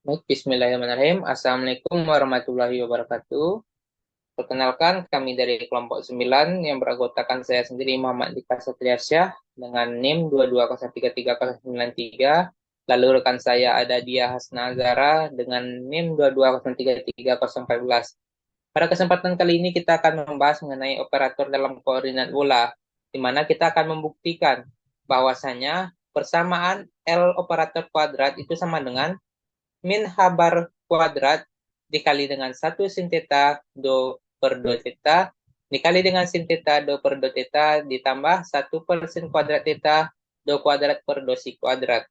Baik, Bismillahirrahmanirrahim. Assalamualaikum warahmatullahi wabarakatuh. Perkenalkan, kami dari kelompok 9 yang beranggotakan saya sendiri Muhammad Dika Satriasyah dengan NIM 2203393. Lalu rekan saya ada Dia Hasna Azara dengan NIM 2203314. Pada kesempatan kali ini kita akan membahas mengenai operator dalam koordinat bola, di mana kita akan membuktikan bahwasanya persamaan L operator kuadrat itu sama dengan min habar kuadrat dikali dengan 1 sin theta do per do theta dikali dengan sin theta do per do theta ditambah 1 per sin kuadrat theta do kuadrat per do si kuadrat.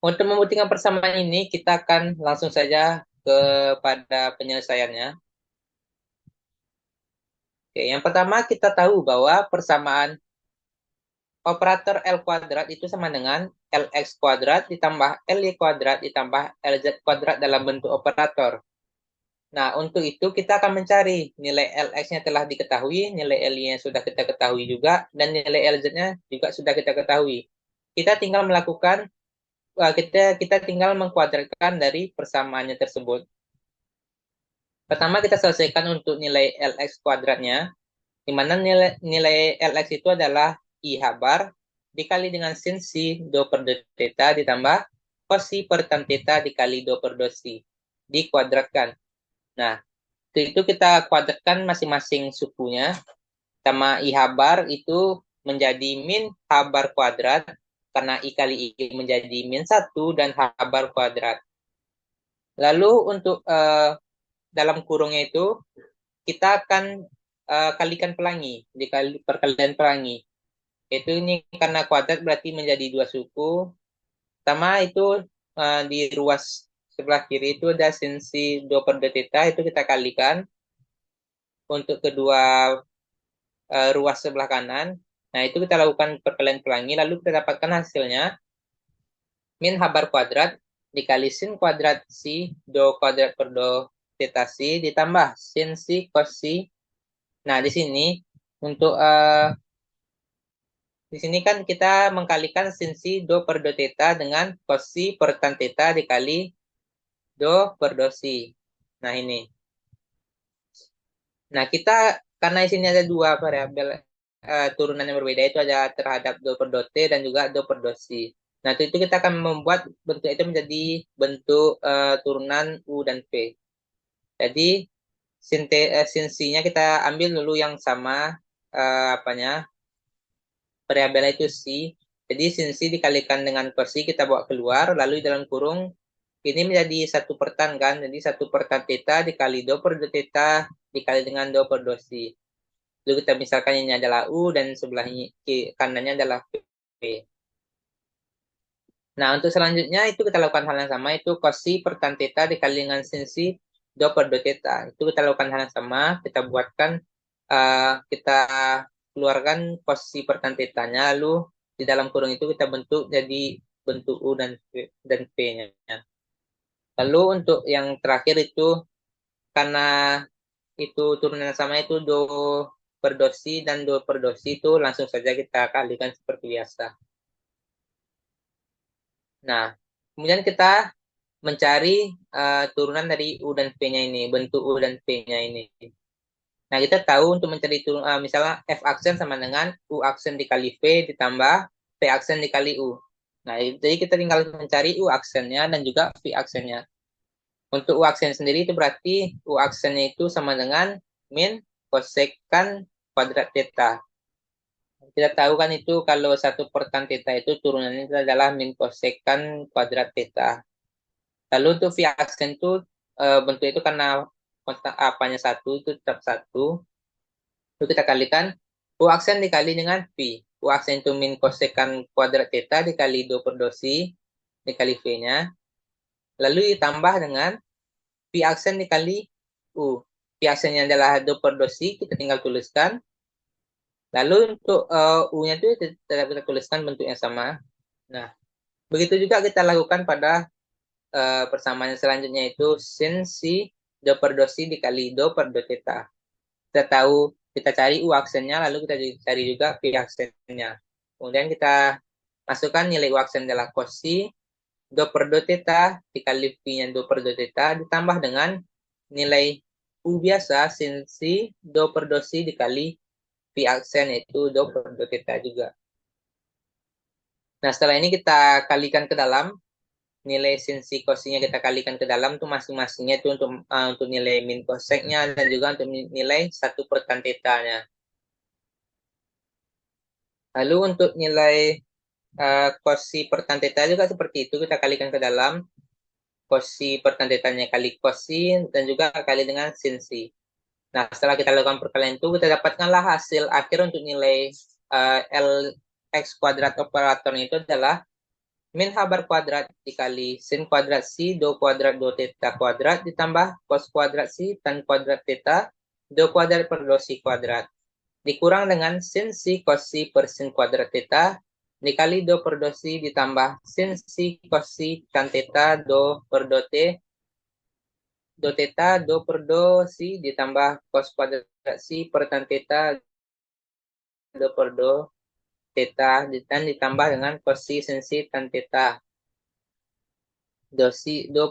Untuk membuktikan persamaan ini, kita akan langsung saja kepada penyelesaiannya. Oke, yang pertama kita tahu bahwa persamaan operator L kuadrat itu sama dengan LX kuadrat ditambah LY kuadrat ditambah LZ kuadrat dalam bentuk operator. Nah, untuk itu kita akan mencari nilai LX-nya telah diketahui, nilai L-nya sudah kita ketahui juga, dan nilai LZ-nya juga sudah kita ketahui. Kita tinggal melakukan, kita tinggal mengkuadratkan dari persamaannya tersebut. Pertama kita selesaikan untuk nilai LX kuadratnya, di mana nilai LX itu adalah I habar dikali dengan sin si do per do theta ditambah cos si per tan theta dikali do per do si dikuadratkan. Nah, itu kita kuadratkan masing-masing sukunya. Sama I habar itu menjadi min habar kuadrat, karena I kali I menjadi min 1 dan habar kuadrat. Lalu untuk dalam kurungnya itu, kita akan kalikan pelangi, dikali perkalian pelangi. Itu ini karena kuadrat berarti menjadi 2 suku. Sama itu di ruas sebelah kiri itu ada sin si do per do theta, itu kita kalikan. Untuk kedua ruas sebelah kanan. Nah, itu kita lakukan perkalian pelangi, lalu kita dapatkan hasilnya min habar kuadrat dikali sin kuadrat si do kuadrat per do theta si ditambah sin si cos si. Nah, di sini untuk di sini kan kita mengkalikan sin si do per do theta dengan cos si per tan theta dikali do per do si. Nah, ini. Nah, kita karena di sini ada dua variabel turunan yang berbeda, itu ada terhadap do per do t dan juga do per do si. Nah, itu kita akan membuat bentuk itu menjadi bentuk turunan u dan v. Jadi sin si-nya kita ambil dulu yang sama apanya variabelnya itu si. Jadi sin si dikalikan dengan cos si kita bawa keluar, lalu di dalam kurung ini menjadi 1 per tan kan. Jadi 1 per tan theta dikali do per do theta dikali dengan do per do si. Lalu kita misalkan ini adalah U dan sebelahnya kanannya adalah V. Nah, untuk selanjutnya itu kita lakukan hal yang sama, itu cos si per tan theta dikali dengan sin si do per do theta. Itu kita lakukan hal yang sama, kita buatkan, kita keluarkan cos si per tan theta-nya, lalu di dalam kurung itu kita bentuk jadi bentuk U dan V-nya. Lalu untuk yang terakhir itu, karena itu turunan sama itu do per do si dan do per do si, itu langsung saja kita kalikan seperti biasa. Nah, kemudian kita mencari turunan dari U dan V-nya ini, bentuk U dan V-nya ini. Nah, kita tahu untuk mencari turun, misalnya F aksen sama dengan U aksen dikali V ditambah V aksen dikali U. Nah, jadi kita tinggal mencari U aksennya dan juga V aksennya. Untuk U aksen sendiri itu berarti U aksennya itu sama dengan min kosekan kuadrat theta. Kita tahu kan itu kalau 1 per tan theta itu turunannya itu adalah min kosekan kuadrat theta. Lalu untuk V aksen itu bentuk itu karena kontak apanya 1 itu tetap 1. Itu kita kalikan U aksen dikali dengan V. U aksen itu min kosekan kuadrat theta dikali do per do si dikali V-nya. Lalu ditambah dengan V aksen dikali U. V aksennya adalah do per do si, kita tinggal tuliskan. Lalu untuk U-nya itu tetap kita tuliskan bentuknya sama. Nah, begitu juga kita lakukan pada persamaan selanjutnya, itu sin si do per do si dikali do per do theta. Kita tahu, kita cari U aksennya, lalu kita cari juga V aksennya. Kemudian kita masukkan nilai U aksen adalah cos si, do per do theta dikali V-nya do per do theta ditambah dengan nilai U biasa sin si do per do si dikali V aksen yaitu do per do theta juga. Nah, setelah ini kita kalikan ke dalam nilai sin si cosnya kita kalikan ke dalam tuh masing-masingnya itu untuk nilai min coseknya dan juga untuk nilai 1 per tan theta-nya. Lalu untuk nilai cosi per tan theta juga seperti itu kita kalikan ke dalam cosi per tan theta-nya kali cosi dan juga kali dengan sin si. Nah, setelah kita lakukan perkalian itu kita dapatkanlah hasil akhir untuk nilai Lx kuadrat operatornya itu adalah min habar kuadrat dikali sin kuadrat si do kuadrat do theta kuadrat ditambah cos kuadrat si tan kuadrat theta do kuadrat per do si kuadrat dikurang dengan sin si cos si per sin kuadrat theta dikali do per do si ditambah sin si cos si tan theta do per do t do theta do per do si ditambah cos kuadrat si per tan theta do per do theta dan ditambah dengan cos si sin si tan theta do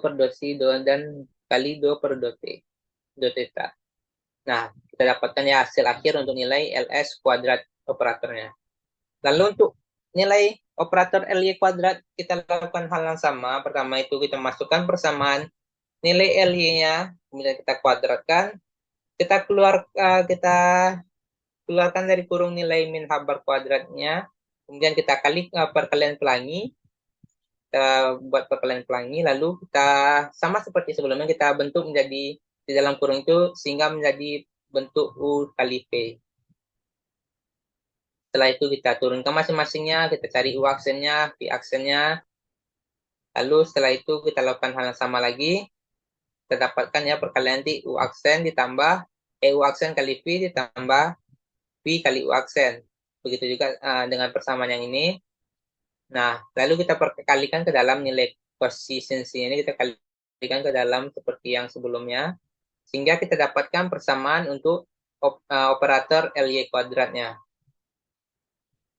per do si do dan kali do per do t do theta. Nah, kita dapatkan ya hasil akhir untuk nilai ls kuadrat operatornya. Lalu untuk nilai operator ly kuadrat kita lakukan hal yang sama. Pertama itu kita masukkan persamaan nilai ly-nya, kemudian kita kuadratkan, kita keluarkan dari kurung nilai min habar kuadratnya, kemudian kita kali perkalian pelangi, kita buat perkalian pelangi, lalu kita sama seperti sebelumnya kita bentuk menjadi di dalam kurung itu sehingga menjadi bentuk U kali V. Setelah itu kita turunkan masing-masingnya, kita cari U aksennya, V aksennya, lalu setelah itu kita lakukan hal yang sama lagi, kita dapatkan ya perkalian nanti U aksen ditambah U aksen kali V ditambah V kali U aksen. Begitu juga dengan persamaan yang ini. Nah, lalu kita perkalikan ke dalam nilai konsistensi ini, kita kalikan ke dalam seperti yang sebelumnya, sehingga kita dapatkan persamaan untuk operator LY kuadratnya.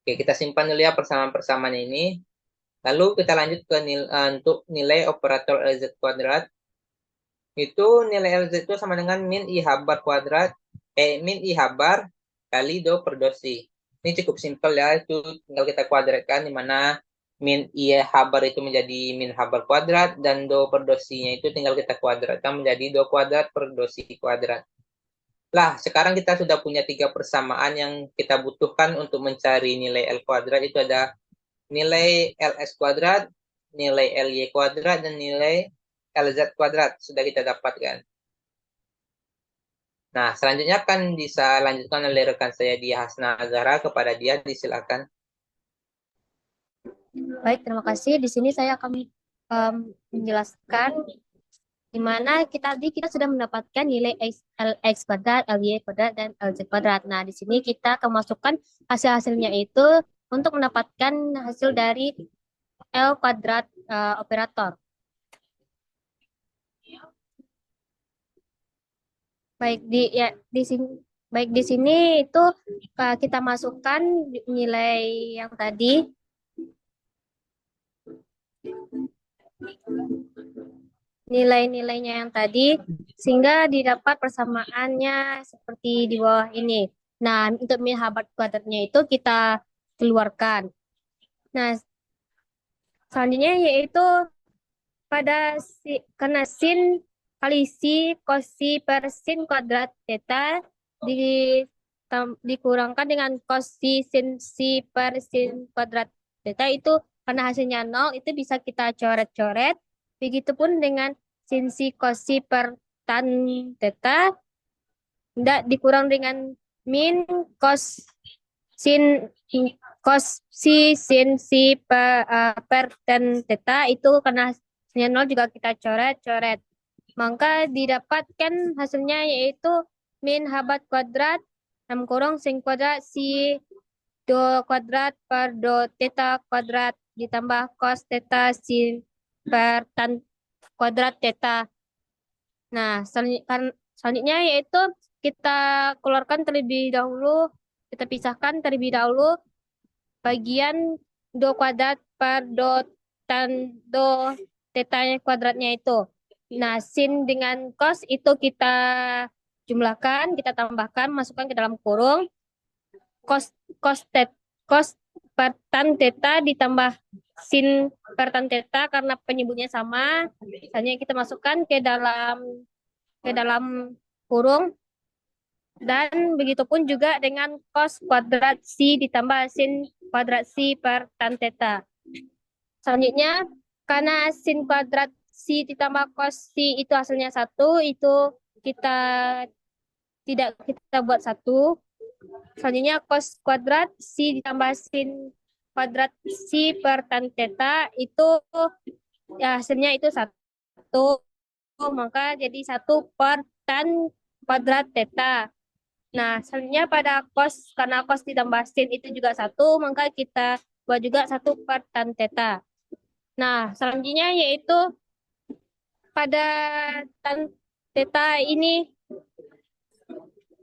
Oke, kita simpan dulu ya persamaan-persamaan ini. Lalu kita lanjut ke untuk nilai operator LZ kuadrat. Itu nilai LZ itu sama dengan min I habar kuadrat, min I habar kali do per do si. Ini cukup simpel ya, itu tinggal kita kuadratkan di mana min I habar itu menjadi min habar kuadrat dan do per do si-nya itu tinggal kita kuadratkan menjadi do kuadrat per do si kuadrat. Lah, sekarang kita sudah punya 3 persamaan yang kita butuhkan untuk mencari nilai L kuadrat. Itu ada nilai LS kuadrat, nilai LY kuadrat, dan nilai LZ kuadrat. Sudah kita dapatkan. Nah, selanjutnya akan bisa lanjutkan oleh rekan saya Dia Hasna Azhara. Kepada dia, disilakan. Baik, terima kasih. Di sini saya akan menjelaskan di mana kita sudah mendapatkan nilai Lx kuadrat, Ly kuadrat, dan Lz kuadrat. Nah, di sini kita akan masukkan hasil-hasilnya itu untuk mendapatkan hasil dari L kuadrat operator. Baik di sini itu kita masukkan nilai yang tadi. Nilai-nilainya yang tadi sehingga didapat persamaannya seperti di bawah ini. Nah, untuk min habar kuadratnya itu kita keluarkan. Nah, selanjutnya yaitu karena sin kali si kosi per sin kuadrat theta dikurangkan dengan kosi sin si per sin kuadrat theta itu karena hasilnya 0 itu bisa kita coret-coret. Begitupun dengan sin si kosi per tan theta tidak dikurang dengan min cos sin cos si sin si per tan theta itu karena hasilnya 0 juga kita coret-coret. Maka didapatkan hasilnya yaitu min habat kuadrat 6 kurung sin kuadrat si do kuadrat per do theta kuadrat ditambah cos theta sin per tan kuadrat theta. Nah, selanjutnya yaitu kita keluarkan terlebih dahulu, kita pisahkan terlebih dahulu bagian do kuadrat per do tan do theta kuadratnya itu. Nah, sin dengan cos itu kita jumlahkan, kita tambahkan, masukkan ke dalam kurung. Cos cos per tan theta ditambah sin per tan theta karena penyebutnya sama. Misalnya kita masukkan ke dalam kurung, dan begitupun juga dengan cos kuadrat si ditambah sin kuadrat si per tan theta. Selanjutnya, karena sin kuadrat si ditambah cos si itu hasilnya satu, itu kita tidak kita buat satu. Selanjutnya, cos kuadrat si ditambah sin kuadrat si per tan theta itu ya hasilnya itu satu, maka jadi satu per tan kuadrat theta. Nah, selanjutnya pada cos, karena cos ditambah sin itu juga satu, maka kita buat juga satu per tan theta. Nah, selanjutnya yaitu pada tan theta ini,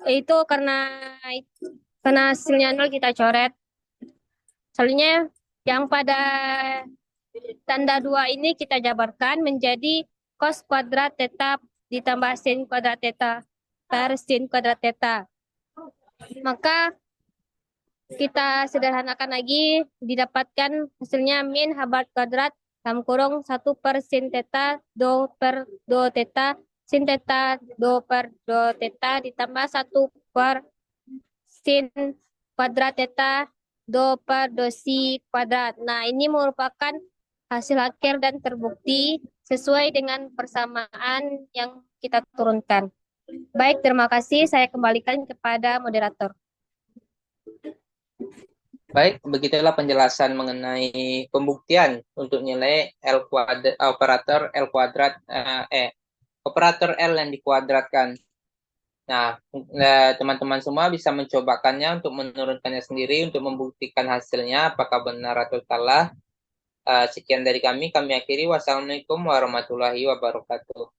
itu karena hasilnya nol kita coret. Selanjutnya yang pada tanda dua ini kita jabarkan menjadi cos kuadrat theta ditambah sin kuadrat theta per sin kuadrat theta. Maka kita sederhanakan lagi, didapatkan hasilnya min habat kuadrat dalam kurung 1 per sin theta, 2 per 2 theta, sin theta 2 per 2 theta ditambah 1 per sin kuadrat theta, 2 per 2 si kuadrat. Nah, ini merupakan hasil akhir dan terbukti sesuai dengan persamaan yang kita turunkan. Baik, terima kasih. Saya kembalikan kepada moderator. Baik, begitulah penjelasan mengenai pembuktian untuk nilai L kuadrat, operator L yang dikuadratkan. Nah, teman-teman semua bisa mencobakannya untuk menurunkannya sendiri, untuk membuktikan hasilnya apakah benar atau salah. Sekian dari kami akhiri. Wassalamualaikum warahmatullahi wabarakatuh.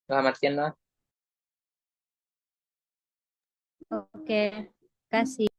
Selamat siang, Mas. Oke, kasih.